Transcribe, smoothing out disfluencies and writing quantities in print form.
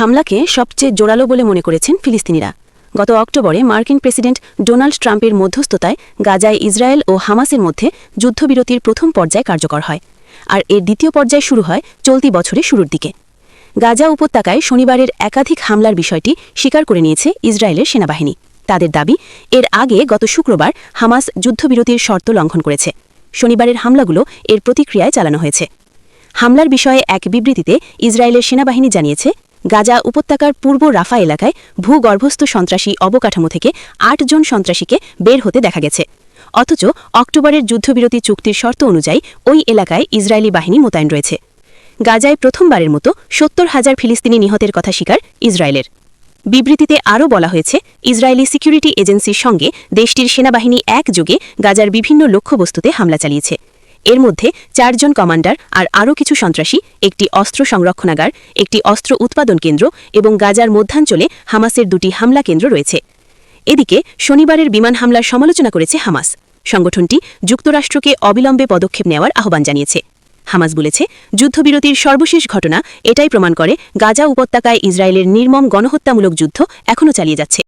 হামলাকে সবচেয়ে জোরালো বলে মনে করেছেন ফিলিস্তিনিরা। গত অক্টোবরে মার্কিন প্রেসিডেন্ট ডোনাল্ড ট্রাম্পের মধ্যস্থতায় গাজায় ইসরায়েল ও হামাসের মধ্যে যুদ্ধবিরতির প্রথম পর্যায় কার্যকর হয়, আর এর দ্বিতীয় পর্যায় শুরু হয় চলতি বছরের শুরুর দিকে। গাজা উপত্যকায় শনিবারের একাধিক হামলার বিষয়টি স্বীকার করে নিয়েছে ইসরায়েলের সেনাবাহিনী। তাদের দাবি, এর আগে গত শুক্রবার হামাস যুদ্ধবিরতির শর্ত লঙ্ঘন করেছে। শনিবারের হামলাগুলো এর প্রতিক্রিয়ায় চালানো হয়েছে। হামলার বিষয়ে এক বিবৃতিতে ইসরায়েলের সেনাবাহিনী জানিয়েছে, গাজা উপত্যকার পূর্ব রাফা এলাকায় ভূগর্ভস্থ সন্ত্রাসী অবকাঠামো থেকে ৮ জন সন্ত্রাসীকে বের হতে দেখা গেছে। অথচ অক্টোবরের যুদ্ধবিরতি চুক্তির শর্ত অনুযায়ী ওই এলাকায় ইসরায়েলি বাহিনী মোতায়েন রয়েছে। গাজায় প্রথমবারের মতো ৭০,০০০ ফিলিস্তিনি নিহতের কথা স্বীকার ইসরায়েলের। বিবৃতিতে আরও বলা হয়েছে, ইসরায়েলি সিকিউরিটি এজেন্সির সঙ্গে দেশটির সেনাবাহিনী একযোগে গাজার বিভিন্ন লক্ষ্যবস্তুতে হামলা চালিয়েছে। এর মধ্যে ৪ জন কমান্ডার আর আরও কিছু সন্ত্রাসী, একটি অস্ত্র সংরক্ষণাগার, একটি অস্ত্র উৎপাদন কেন্দ্র এবং গাজার মধ্যাঞ্চলে হামাসের ২টি হামলা কেন্দ্র রয়েছে। এদিকে শনিবারের বিমান হামলার সমালোচনা করেছে হামাস। সংগঠনটি যুক্তরাষ্ট্রকে অবিলম্বে পদক্ষেপ নেওয়ার আহ্বান জানিয়েছে। হামাস বলেছে, যুদ্ধবিরতির সর্বশেষ ঘটনা এটাই প্রমাণ করে গাজা উপত্যকায় ইসরায়েলের নির্মম গণহত্যামূলক যুদ্ধ এখনও চালিয়ে যাচ্ছে।